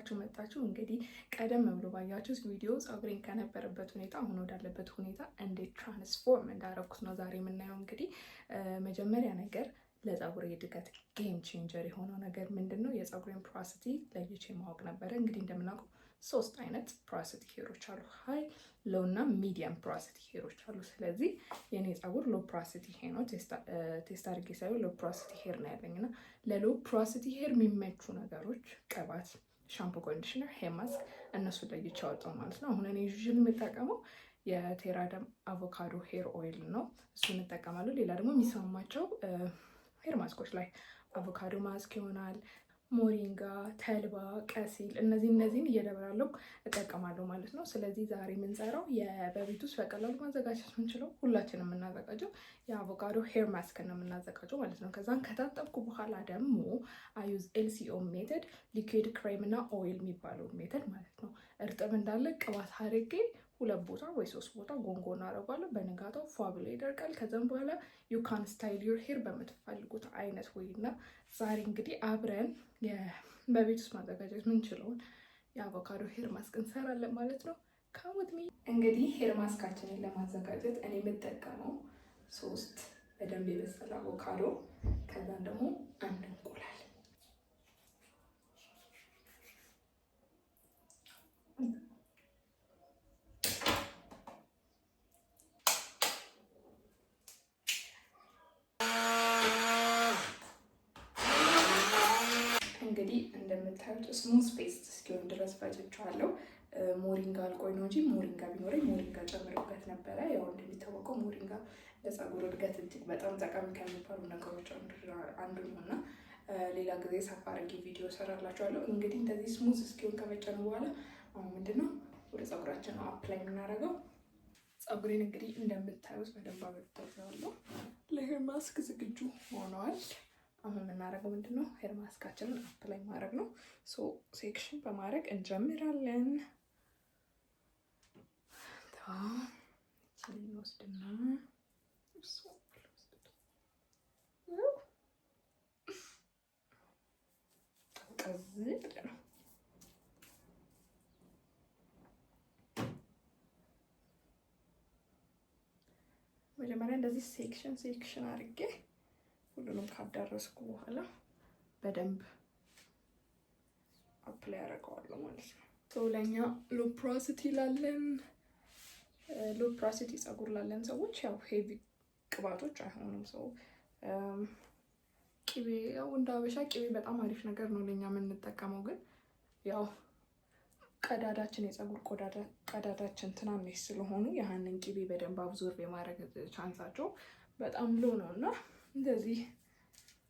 ተመልሳችሁ መጣችሁ። እንግዲህ ቀደም ብሎ ባያችሁት ቪዲዮ ፀጉሬን ከነበረበት ሁኔታ አሁን ወዳለበት ሁኔታ እንዴት ትራንስፎርም እንዳደረኩት ነው ዛሬ የምናየው። እንግዲህ መጀመሪያ ነገር ለፀጉሬ እድገት ጌም ቼንጀር የሆነው ነገር ምንድን ነው? የፀጉሬን ፖራሲቲ ለይቼ ማወቅ ነበረ። እንግዲህ እንደምናውቀው 3 አይነት ፖራሲቲ ሄሮች አሉ። ሃይ፣ ሎው እና ሚዲየም ፖራሲቲ ሄሮች አሉ። ስለዚህ የኔ ፀጉር ሎው ፖራሲቲ ሄር ነው። ቴስት አድርጌ ሳይሆን ሎው ፖራሲቲ ሄር ነው ያለኝ እና ለሎው ፖራሲቲ ሄር የሚመቹ ነገሮች ቅባት፣ ሻምፖ፣ ኮንዲሽነር፣ ሄር ማስክ እነሱ ለይቼ አወጣሁ ማለት ነው። አሁን እኔ ዩዥዋሊ የምጠቀመው የቴራደም አቮካዶ ሄር ኦይል ነው። እሱን እንጠቀማለሁ። ሌላ ደግሞ የሚስማማቸው ሄር ማስኮች ላይ አቮካዶ ማስክ ይሆናል፣ ሞሪንጋ፣ ተልባ፣ ቀሲል እነዚህን እየደበላለሁ እጠቀማለሁ ማለት ነው። ስለዚህ ዛሬ የምንሰራው በቤት ውስጥ በቀላሉ ማዘጋጀት የምንችለው ሁላችንም የምናዘጋጀው የአቮካዶ ሄር ማስክ ነው የምናዘጋጀው ማለት ነው። ከዛን ከታጠብኩ በኋላ ደግሞ አዩዝ ኤልሲኦ ሜተድ ሊኩዊድ ክሬም እና ኦይል የሚባለው ሜተድ ማለት ነው። እርጥብ እንዳለ ቅባት አድርጌ 2 ቦታ ወይ 3 ቦታ ጎንጎን አደርጋለሁ። በንጋታው ፏ ብሎ ይደርቃል። ከዛም በኋላ ዩ ካን ስታይል ዩር ሄር በምትፈልጉት አይነት ወይ እና ዛሬ እንግዲህ አብረን በቤት ውስጥ ማዘጋጀት የምንችለውን የአቮካዶ ሄር ማስክ እንሰራለን ማለት ነው። ካም ሚ እንግዲህ ሄር ማስካችንን ለማዘጋጀት እኔ የምጠቀመው 3 በደንብ የበሰለ አቮካዶ፣ ከዛም ደግሞ 1 እንቁላል እንግዲህ እንደምታዩት ስሙዝ ፔስት እስኪሆን ድረስ ፈጭቼዋለሁ። ሞሪንጋ አልቆይ ነው እንጂ ሞሪንጋ ቢኖረኝ ሞሪንጋ ጨምርበት ነበረ። ያው እንደሚታወቀው ሞሪንጋ ለፀጉር እድገት እጅግ በጣም ጠቃሚ ከሚባሉ ነገሮች አንዱ ነው እና ሌላ ጊዜ ሰፋ አድርጌ ቪዲዮ እሰራላችኋለሁ። እንግዲህ እንደዚህ ስሙዝ እስኪሆን ከፈጨነው በኋላ አሁን ምንድነው ወደ ፀጉራችን አፕላይ የምናደርገው። ፀጉሬን እንግዲህ እንደምታዩት በደንብ አበጥተዋለሁ። ለሄር ማስክ ዝግጁ ሆነዋል። አሁን የምናደርገው ምንድነው ሄር ማስካችንን አፕላይ ማድረግ ነው። ሴክሽን በማድረግ እንጀምራለን። ወስድና ቀዝቅ ነው። መጀመሪያ እንደዚህ ሴክሽን አድርጌ ሁሉንም ካዳረስኩ በኋላ በደንብ አፕላይ ያደርገዋለሁ ማለት ነው። ለእኛ ሎው ፖራሲቲ ላለን ሎው ፖራሲቲ ፀጉር ላለን ሰዎች ያው ሄቪ ቅባቶች አይሆኑም። ቅቤ ያው እንደ ሀበሻ ቅቤ በጣም አሪፍ ነገር ነው ለኛ የምንጠቀመው፣ ግን ያው ቀዳዳችን የፀጉር ቀዳዳችን ትናንሽ ስለሆኑ ያህንን ቅቤ በደንብ አብዞርብ የማድረግ ቻንሳቸው በጣም ሎ ነው እና እንደዚህ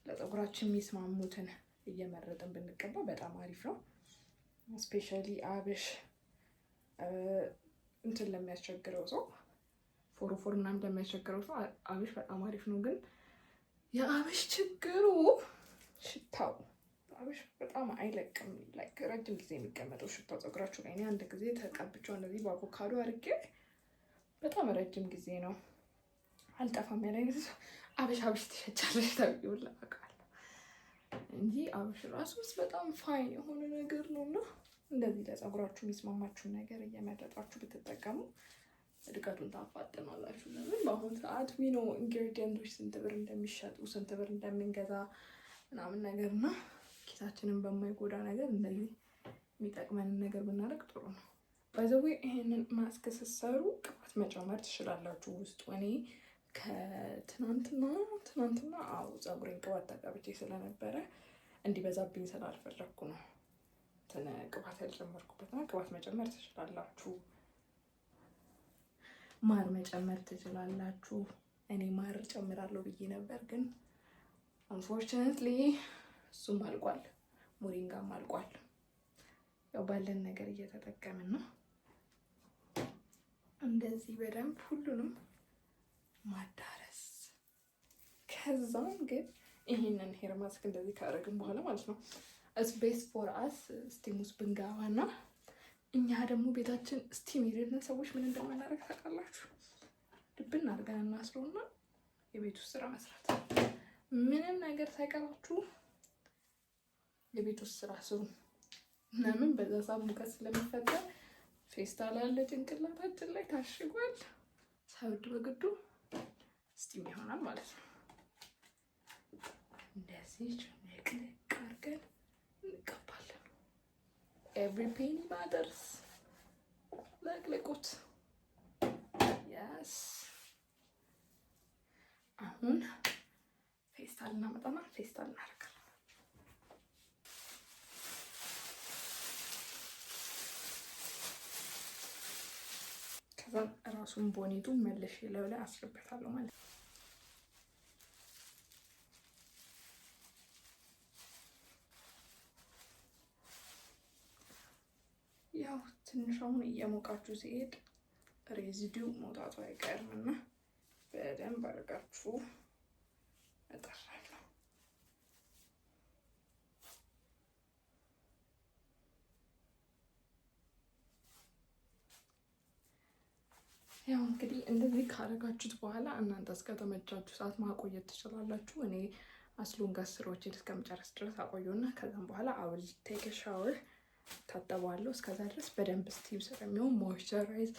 ለፀጉራችን የሚስማሙትን እየመረጥን ብንቀባ በጣም አሪፍ ነው። ስፔሻሊ አብሽ እንትን ለሚያስቸግረው ሰው ፎርፎር ምናምን ለሚያስቸግረው ሰው አብሽ በጣም አሪፍ ነው። ግን የአብሽ ችግሩ ሽታው፣ አብሽ በጣም አይለቅም። ላይክ ረጅም ጊዜ የሚቀመጠው ሽታው ፀጉራችሁ ላይ። እኔ አንድ ጊዜ ተቀብቼው እንደዚህ በአቮካዶ አድርጌ በጣም ረጅም ጊዜ ነው አልጠፋም ያለ አይነት አብሽ ትሸጫለሽ ተብዬ አውቃለሁ እንጂ አብሽ ራሱ በጣም ፋይን የሆነ ነገር ነው እና እንደዚህ ለፀጉራችሁ የሚስማማችሁን ነገር እየመረጣችሁ ብትጠቀሙ እድገቱን ታፋጥናላችሁ። ለምን በአሁኑ ሰዓት ዊኖ ኢንግሪዲየንቶች ስንት ብር እንደሚሸጡ ስንት ብር እንደምንገዛ ምናምን ነገር እና ኪሳችንን በማይጎዳ ነገር እንደዚህ የሚጠቅመንን ነገር ብናደርግ ጥሩ ነው። ባይዘዌ ይሄንን ማስክ ስትሰሩ ቅባት መጨመር ትችላላችሁ ውስጡ። እኔ ከትናንትና ፀጉሬን ቅባት ተቀብቼ ስለነበረ እንዲበዛብኝ ስላልፈለግኩ ነው ቅባት ያልጨመርኩበት እና ቅባት መጨመር ትችላላችሁ። ማር መጨመር ትችላላችሁ። እኔ ማር ጨምራለሁ ብዬ ነበር፣ ግን አንፎርቹኔትሊ እሱም አልቋል፣ ሞሪንጋም አልቋል። ያው ባለን ነገር እየተጠቀምን ነው። እንደዚህ በደንብ ሁሉንም ማዳረስ። ከዛም ግን ይሄንን ሄር ማስክ እንደዚህ ካደረግን በኋላ ማለት ነው ቤስት ፎር አስ ስቲም ውስጥ ብንገባና እኛ ደግሞ ቤታችን ስቲም የሌለን ሰዎች ምን እንደምናደርግ ታውቃላችሁ? ድብን አድርገን እናስረውና የቤት ውስጥ ስራ መስራት። ምንም ነገር ሳይቀራችሁ የቤት ውስጥ ስራ ስሩ። ለምን በዛ ሰዓት ሙቀት ስለሚፈጠር ፌስታል አለ ጭንቅላታችን ላይ ታሽጓል። ሳይወድ በግዱ ስቲም ይሆናል ማለት ነው። እንደዚህ ጭንቅልቅ አድርገን እንቀባለን። ኤቭሪ ፔኒ ማተርስ። ለቅልቁት። ያስ አሁን ፌስታል እናመጣና ፌስታል እናደርጋለን። ከዛ ራሱን ቦኔቱ መልሼ ላይ አስርበታለሁ ማለት ነው። ያው ትንሽ አሁን እየሞቃችሁ ሲሄድ ሬዚዲው መውጣቱ አይቀርም እና በደንብ አድርጋችሁ እጠራለሁ። ያው እንግዲህ እንደዚህ ካደረጋችሁት በኋላ እናንተ እስከተመቻችሁ ሰዓት ማቆየት ትችላላችሁ። እኔ አስሎንጋስ ስራዎችን እስከምጨርስ ድረስ አቆየውና ከዛም በኋላ አውል ቴክ ሻወር ታጠበዋለሁ። እስከዛ ድረስ በደንብ ስቲም ስለሚሆን ሞይስቸራይዝ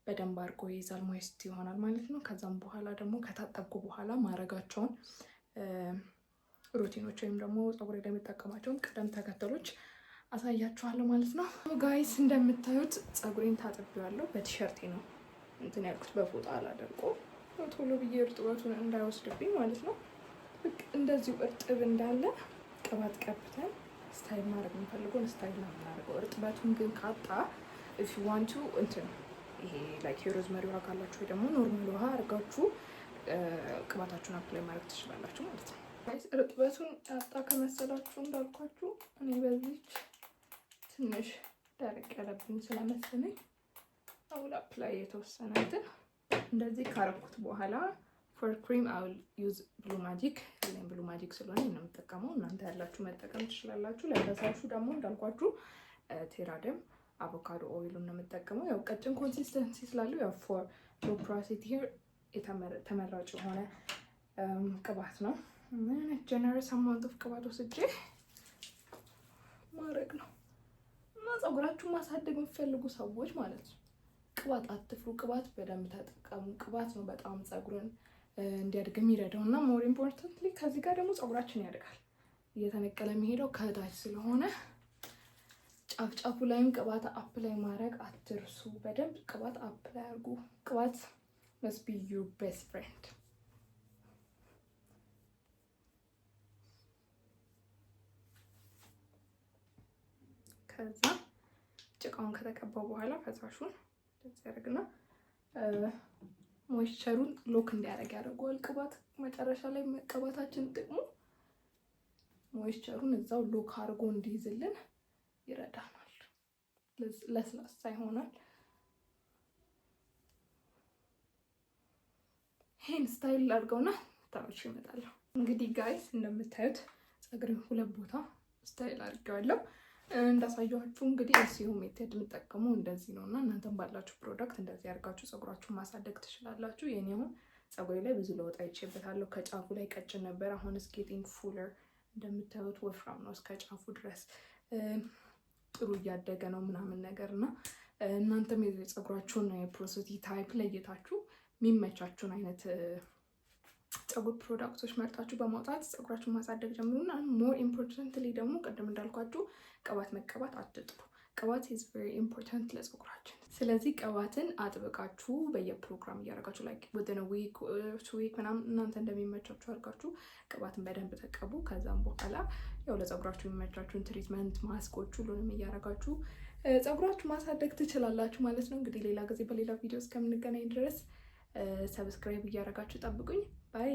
በደንብ አድርጎ ይይዛል፣ ሞይስት ይሆናል ማለት ነው። ከዛም በኋላ ደግሞ ከታጠብኩ በኋላ ማድረጋቸውን ሩቲኖች ወይም ደግሞ ፀጉሬ ላይ የሚጠቀማቸውን ቅደም ተከተሎች አሳያችኋለሁ ማለት ነው። ጋይስ እንደምታዩት ፀጉሬን ታጥቤዋለሁ። በቲሸርቴ ነው እንትን ያልኩት፣ በፎጣ አላደርቆ ቶሎ ብዬ እርጥበቱን እንዳይወስድብኝ ማለት ነው። እንደዚሁ እርጥብ እንዳለ ቅባት ቀብተን ስታይል ማድረግ የምፈልገውን ስታይል ነው የምናደርገው። እርጥበቱን ግን ካጣ ኢፍ ዩ ዋንት ቱ እንትን ይሄ ላይክ የሮዝመሪ ውሃ ካላችሁ ወይ ደግሞ ኖርማል ውሃ አድርጋችሁ ቅባታችሁን አፕላይ ማድረግ ትችላላችሁ ማለት ነው። እርጥበቱን ያጣ ከመሰላችሁ እንዳልኳችሁ እኔ በዚች ትንሽ ደረቅ ያለብኝ ስለመሰለኝ አውል አፕላይ የተወሰነ እንትን እንደዚህ ካረኩት በኋላ ፎር ክሪም አውል ዩዝ ብሉ ማጂክ ወይም ብሉ ማጂክ ስለሆነ ነው የምጠቀመው። እናንተ ያላችሁ መጠቀም ትችላላችሁ። ለፈሳሹ ደግሞ እንዳልኳችሁ ቴራደም አቮካዶ ኦይሉን ነው የምጠቀመው። ያው ቀጭን ኮንሲስተንሲ ስላለው ያው ፎር ፕሮሲቲ ሄር ተመራጭ የሆነ ቅባት ነው። ጀነረስ አማውንት ኦፍ ቅባት ወስጄ ማድረግ ነው እና ፀጉራችሁን ማሳደግ የምትፈልጉ ሰዎች ማለት ነው ቅባት አትፍሩ። ቅባት በደንብ ተጠቀሙ። ቅባት ነው በጣም ፀጉርን እንዲያድግ የሚረዳው እና ሞር ኢምፖርታንትሊ ከዚህ ጋር ደግሞ ፀጉራችን ያድጋል። እየተነቀለ የሚሄደው ከታች ስለሆነ ጫፍ ጫፉ ላይም ቅባት አፕላይ ማድረግ አትርሱ። በደንብ ቅባት አፕላይ አድርጉ። ቅባት must be your best friend። ከዛ ጭቃውን ከተቀባው በኋላ ፈሳሹን እንደዚህ ያደርግና ሞይስቸሩን ሎክ እንዲያደርግ ያደርገዋል። ቅባት መጨረሻ ላይ መቀባታችን ጥቅሙ ሞይስቸሩን እዛው ሎክ አድርጎ እንዲይዝልን ይረዳናል። ለስላሳ ይሆናል። ይሄን ስታይል አድርገውና ታውሽ ይመጣለሁ። እንግዲህ ጋይስ እንደምታዩት ፀጉሬን ሁለት ቦታ ስታይል አድርጌዋለሁ። እንዳሳያችሁ እንግዲህ ኤስሲኦ ሜተድ የምጠቀመው እንደዚህ ነው እና እናንተም ባላችሁ ፕሮዳክት እንደዚህ አድርጋችሁ ፀጉራችሁን ማሳደግ ትችላላችሁ። የኔ አሁን ፀጉሬ ላይ ብዙ ለውጥ አይቼበታለሁ። ከጫፉ ላይ ቀጭን ነበር፣ አሁን ጌቲንግ ፉለር እንደምታዩት ወፍራም ነው እስከ ጫፉ ድረስ ጥሩ እያደገ ነው ምናምን ነገር እና እናንተም የፀጉራችሁን የፕሮሲቲ ታይፕ ለየታችሁ የሚመቻችሁን አይነት ፀጉር ፕሮዳክቶች መርጣችሁ በማውጣት ፀጉራችሁን ማሳደግ ጀምሩና ሞር ኢምፖርታንትሊ ደግሞ ቅድም እንዳልኳችሁ ቅባት መቀባት አትጥሩ። ቅባት ኢዝ ቬሪ ኢምፖርታንት ለፀጉራችን። ስለዚህ ቅባትን አጥብቃችሁ በየፕሮግራም እያደረጋችሁ ላይክ within a week 2 week ምናምን እናንተ እንደሚመቻችሁ አድርጋችሁ ቅባትን በደንብ ተቀቡ። ከዛም በኋላ ያው ለፀጉራችሁ የሚመቻችሁን ትሪትመንት ማስኮች ሁሉንም እያደረጋችሁ ፀጉራችሁ ማሳደግ ትችላላችሁ ማለት ነው። እንግዲህ ሌላ ጊዜ በሌላ ቪዲዮ እስከምንገናኝ ድረስ ሰብስክራይብ እያደረጋችሁ ጠብቁኝ። ባይ